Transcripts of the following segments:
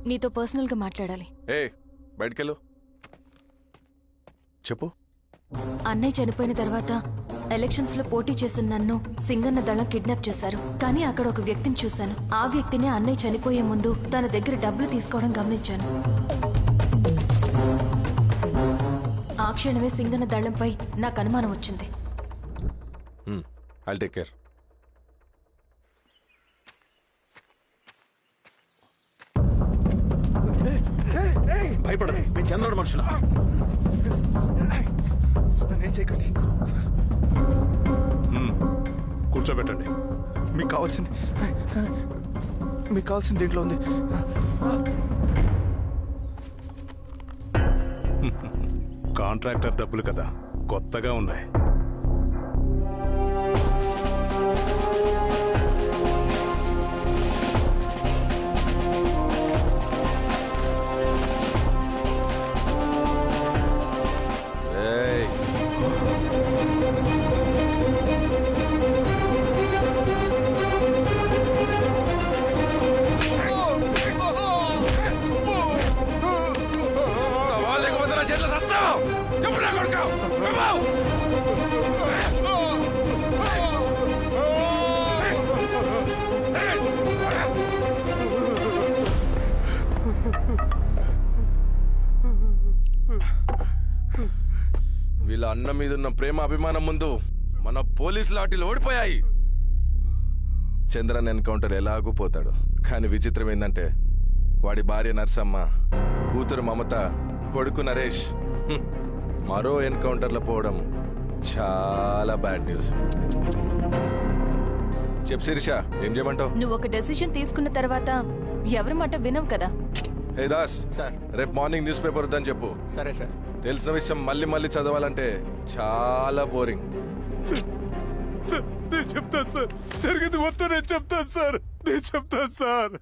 నీతో పర్సనల్గా మాట్లాడాలి. ఏ బయటకెళ్ళు. చెప్పు. అన్నయ్య చనిపోయిన తర్వాత ఎలక్షన్స్ లో పోటీ చేసిన నన్ను సింగన్న దళం కిడ్నాప్ చేశారు. కానీ అక్కడ ఒక వ్యక్తిని చూశాను. ఆ వ్యక్తిని అన్నయ్య చనిపోయే ముందు తన దగ్గర డబ్బులు తీసుకోవడం గమనించాను. ఆ క్షణమే సింగన్న దళంపై నాకు అనుమానం వచ్చింది. I'll take care. భయపడదు, మేము చంద్రుడు మనుషులు. నన్నేం చేయకండి. కూర్చోబెట్టండి. మీకు కావాల్సింది దీంట్లో ఉంది. కాంట్రాక్టర్ డబ్బులు కదా, కొత్తగా ఉన్నాయి. వీళ్ళ అన్న మీదున్న ప్రేమ అభిమానం ముందు మన పోలీస్ లాఠీలు ఓడిపోయాయి. చంద్రన్ ఎన్కౌంటర్ ఎలాగూ పోతాడు. కానీ విచిత్రం ఏంటంటే వాడి భార్య నర్సమ్మ, కూతురు మమత, కొడుకు నరేష్ మరో ఎన్కౌంటర్లో పోవడం చాలా బ్యాడ్ న్యూస్. చెప్పు శిరీష, ఏం చేయమంటావు? నువ్వు ఒక డెసిషన్ తీసుకున్న తర్వాత ఎవరి మాట వినవు కదా. హే దాస్ సార్, రేపు మార్నింగ్ న్యూస్ పేపర్ వద్దని చెప్పు. సరే సార్. తెలిసిన విషయం మళ్ళీ మళ్ళీ చదవాలంటే చాలా బోరింగ్. నేను చెప్తాను సార్, జరిగింది మొత్తం నేను చెప్తాను సార్,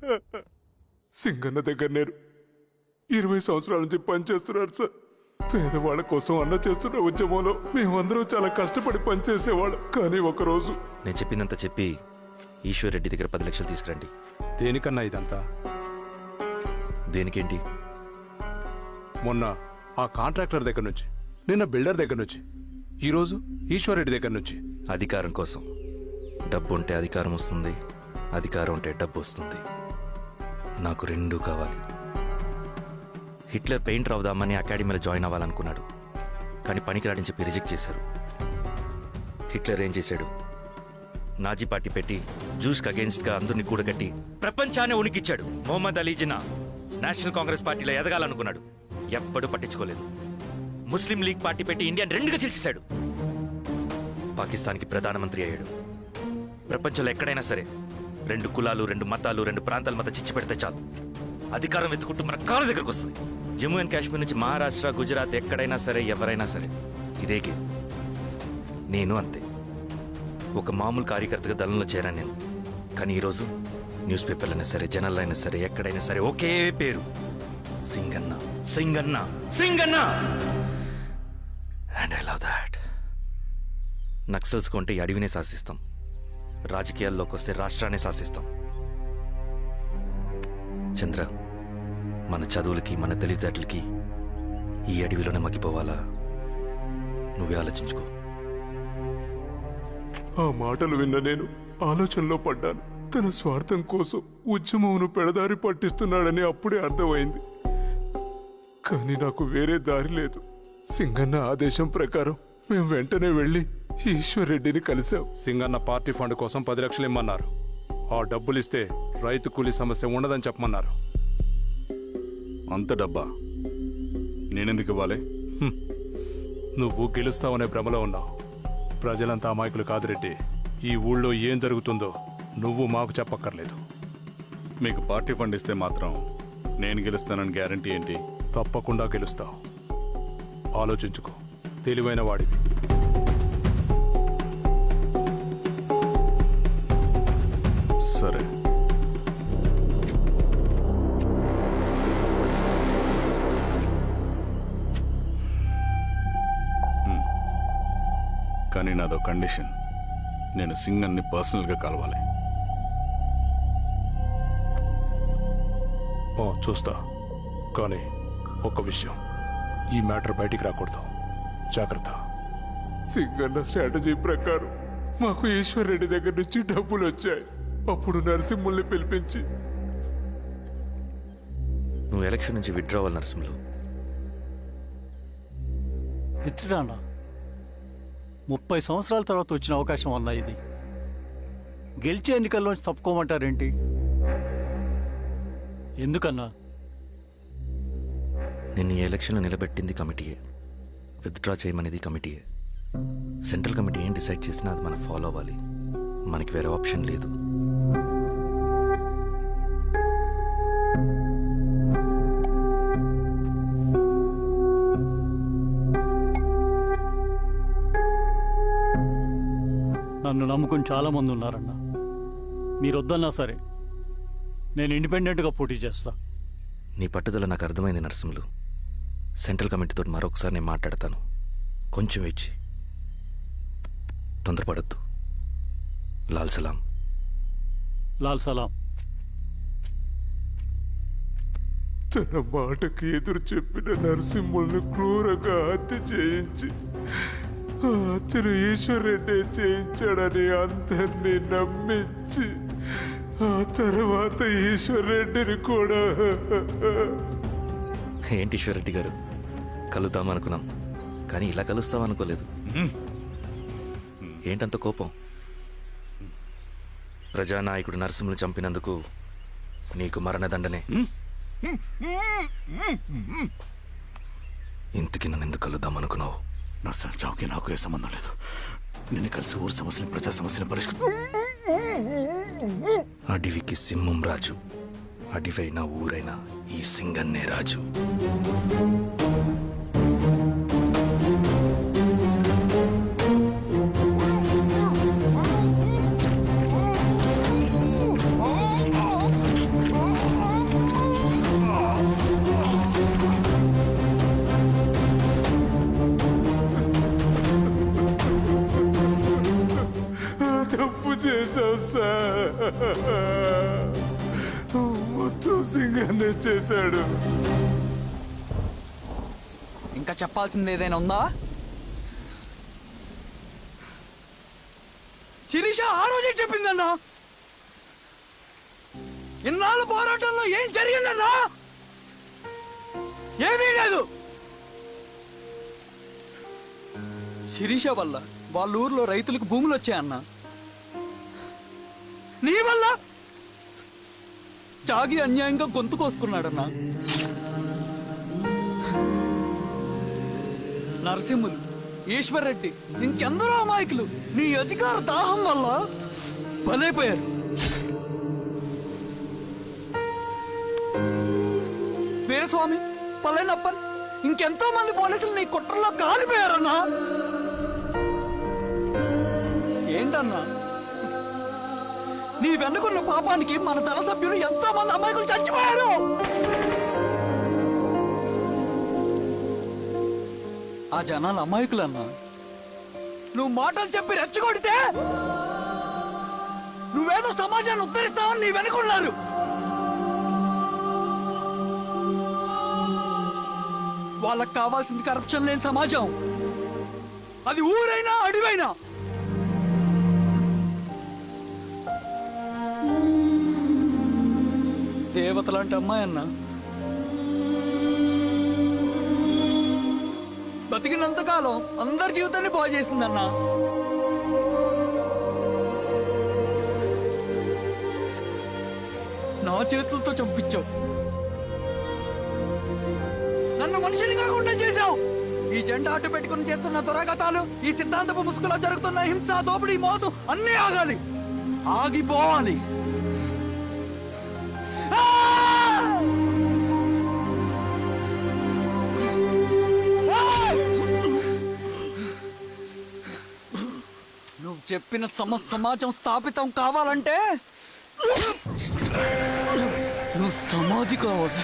సింగన్న దగ్గర నేను 20 సంవత్సరాల నుంచి పనిచేస్తున్నాడు సార్. పేదవాళ్ళ కోసం అన్న చేస్తున్న ఉద్యమంలో మేమందరం చాలా కష్టపడి పనిచేసేవాళ్ళం. కానీ ఒకరోజు నేను చెప్పినంత చెప్పి ఈశ్వర్ రెడ్డి దగ్గర 10 లక్షలు తీసుకురండి. దేనికన్నా ఇదంతా? దేనికేంటి? మొన్న ఆ కాంట్రాక్టర్ దగ్గర నుంచి, నిన్న బిల్డర్ దగ్గర నుంచి, ఈరోజు ఈశ్వర్ రెడ్డి దగ్గర నుంచి. అధికారం కోసం. డబ్బు ఉంటే అధికారం వస్తుంది, అధికారం ఉంటే డబ్బు వస్తుంది. నాకు రెండూ కావాలి. హిట్లర్ పెయింటర్ అవుదామని అకాడమీలో జాయిన్ అవ్వాలనుకున్నాడు. కానీ పనికిరాడని చెప్పి రిజెక్ట్ చేశారు. హిట్లర్ ఏం చేశాడు? నాజీ పార్టీ పెట్టి జూస్కి అగేన్స్ట్గా అందరినీ కూడగట్టి ప్రపంచాన్ని ఉనికిచ్చాడు. మొహమ్మద్ అలీ జిన్నా నేషనల్ కాంగ్రెస్ పార్టీలో ఎదగాలనుకున్నాడు. ఎప్పుడూ పట్టించుకోలేదు. ముస్లిం లీగ్ పార్టీ పెట్టి ఇండియాని రెండుగా చీల్చేశాడు. పాకిస్తాన్కి ప్రధానమంత్రి అయ్యాడు. ప్రపంచంలో ఎక్కడైనా సరే 2 కులాలు, 2 మతాలు, 2 ప్రాంతాల మధ్య చిచ్చు పెడితే చాలు, అధికారం వెతుకుంటూ మన కాళ్ళ దగ్గరకు వస్తుంది. జమ్మూ అండ్ కాశ్మీర్ నుంచి మహారాష్ట్ర, గుజరాత్ ఎక్కడైనా సరే, ఎవరైనా సరే ఇదే గేమ్. నేను అంతే. ఒక మామూలు కార్యకర్తగా దళంలో చేరాను నేను. కానీ ఈరోజు న్యూస్ పేపర్లైనా సరే, జనాల్లో అయినా సరే, ఎక్కడైనా సరే ఒకే పేరు, Singanna, Singanna, Singanna. And I love that. Naxals కొంటే ఈ అడవినే శాసిస్తాం, రాజకీయాల్లోకి వస్తే రాష్ట్రాన్ని శాసిస్తాం. చంద్ర, మన చదువులకి, మన తెలివితేటలకి ఈ అడవిలోనే మగ్గిపోవాలా? నువ్వే ఆలోచించుకో. ఆ మాటలు విన్న నేను ఆలోచనలో పడ్డాను. తన స్వార్థం కోసం ఉద్యమమును పెడదారి పట్టిస్తున్నాడని అప్పుడే అర్థమైంది. కానీ నాకు వేరే దారి లేదు. సింగన్న ఆదేశం ప్రకారం మేము వెంటనే వెళ్ళి ఈశ్వర్ రెడ్డిని కలిశాం. సింగన్న పార్టీ ఫండ్ కోసం 10 లక్షలు ఇమ్మన్నారు. ఆ డబ్బులిస్తే రైతు కూలీ సమస్య ఉండదని చెప్పమన్నారు. అంత డబ్బా నేనెందుకు ఇవ్వాలి? నువ్వు గెలుస్తావనే భ్రమలో ఉన్నావు. ప్రజలంతా అమాయకులు కాదు రెడ్డి. ఈ ఊళ్ళో ఏం జరుగుతుందో నువ్వు మాకు చెప్పక్కర్లేదు. మీకు పార్టీ ఫండ్ ఇస్తే మాత్రం నేను గెలుస్తానని గ్యారంటీ ఏంటి? తప్పకుండా గెలుస్తావు. ఆలోచించుకో, తెలివైన వాడివి. సరే, కానీ నాదో కండిషన్. నేను సింగన్ని పర్సనల్గా కలవాలి. చూస్తా కానీ ఒక్క విషయం, ఈ మ్యాటర్ బయటికి రాకూడదు. జాగ్రత్త. సింగన్న స్ట్రాటజీ ప్రకారం మాకు ఈశ్వర్ రెడ్డి దగ్గర నుంచి డబ్బులు వచ్చాయి. అప్పుడు నరసింహుల్ని పిలిపించి నువ్వు ఎలక్షన్ నుంచి విత్డ్రా అవ్వాలి నరసింహులు. విత్డ్రానా? 30 సంవత్సరాల తర్వాత వచ్చిన అవకాశం అన్నా ఇది. గెలిచే ఎన్నికల్లోంచి తప్పుకోమంటారేంటి? ఎందుకన్నా? నిన్ను ఈ ఎలక్షన్లో నిలబెట్టింది కమిటీయే, విత్డ్రా చేయమనేది కమిటీయే. సెంట్రల్ కమిటీ ఏం డిసైడ్ చేసినా అది మనం ఫాలో అవ్వాలి. మనకి వేరే ఆప్షన్ లేదు. నన్ను నమ్ముకుని చాలా మంది ఉన్నారన్నా. మీరు వద్దన్నా సరే నేను ఇండిపెండెంట్గా పోటీ చేస్తా. నీ పట్టుదల నాకు అర్థమైంది నరసింహులు. సెంట్రల్ కమిటీతో మరొకసారి నేను మాట్లాడతాను. కొంచెం వెయిట్ చేయి, తొందరపడద్దు. లాల్ సలాం. లాల్ సలాం. తన మాటకి ఎదురు చెప్పిన నరసింహుల్ని క్రూరంగా హత్య చేయించి ఆ హత్యను ఈశ్వర్ రెడ్డి చేయించాడని అందరినీ నమ్మించి ఆ తర్వాత ఈశ్వర్ రెడ్డిని కూడా ఏంటి ఈశ్వరరెడ్డి గారు, కలుద్దామనుకున్నాం కానీ ఇలా కలుస్తామనుకోలేదు. ఏంటంత కోపం? ప్రజానాయకుడు నరసింహులు చంపినందుకు నీకు మరణదండనే. ఇంతకి నన్ను ఎందుకు కలుద్దామనుకున్నావు? నర్సన్ చావుకి నాకు ఏ సంబంధం లేదు. నిన్ను కలిసి ఊరు సమస్యని, ప్రజా సమస్యని పరిష్కరి. అడవికి సింహం రాజు, అడవైనా ఊరైనా ఈ సింగన్నే రాజు. తప్పు చేశావు సార్. మొత్తం సింగన్నే చేశాడు. ఇంకా చెప్పాల్సింది ఏదైనా ఉందా? శిరీష ఆ రోజే చెప్పిందన్నా. ఇన్నాళ్ళ పోరాటంలో ఏం జరిగిందన్నా? ఏమీ లేదు. శిరీష వల్ల వాళ్ళ ఊర్లో రైతులకు భూములు వచ్చాయన్నా. నీ వల్ల చాగి అన్యాయంగా గొంతు కోసుకున్నాడన్నా. నరసింహులు, ఈశ్వర్ రెడ్డి, ఇంకెందరో అమాయకులు నీ అధికార దాహం వల్ల బలైపోయారు. వీరస్వామి, పల్లెనప్పన్, ఇంకెంతో మంది పోలీసులు నీ కుట్రలో కాలిపోయారన్నా. ఏంటన్నా, నీ వెనుకున్న పాపానికి మన దళ సభ్యులు ఎంతో మంది అమాయకులు చచ్చిపోయారు. ఆ జనాలు అమాయకులన్నా. నువ్వు మాటలు చెప్పి రెచ్చగొడితే నువ్వేదో సమాజాన్ని ఉద్ధరిస్తావని నీ వెనుకున్నారు. వాళ్ళకి కావాల్సింది కరప్షన్ లేని సమాజం. అది ఊరైనా అడివైనా. దేవత లాంటి అమ్మాయి అన్నా. బతికినంతకాలం అందరి జీవితాన్ని బాగు చేసిందన్నా. నా చేతులతో చంపించావు. నన్ను మనిషిని కాకుండా చేశావు. ఈ జెండా అడ్డు పెట్టుకుని చేస్తున్న దురాఘాతాలు, ఈ సిద్ధాంతపు ముసుగులో జరుగుతున్న హింస, దోపిడీ, మోసం అన్నీ ఆగాలి, ఆగిపోవాలి. నువ్వు చెప్పిన సమాజం స్థాపితం కావాలంటే నువ్వు సమాధి కావాలి.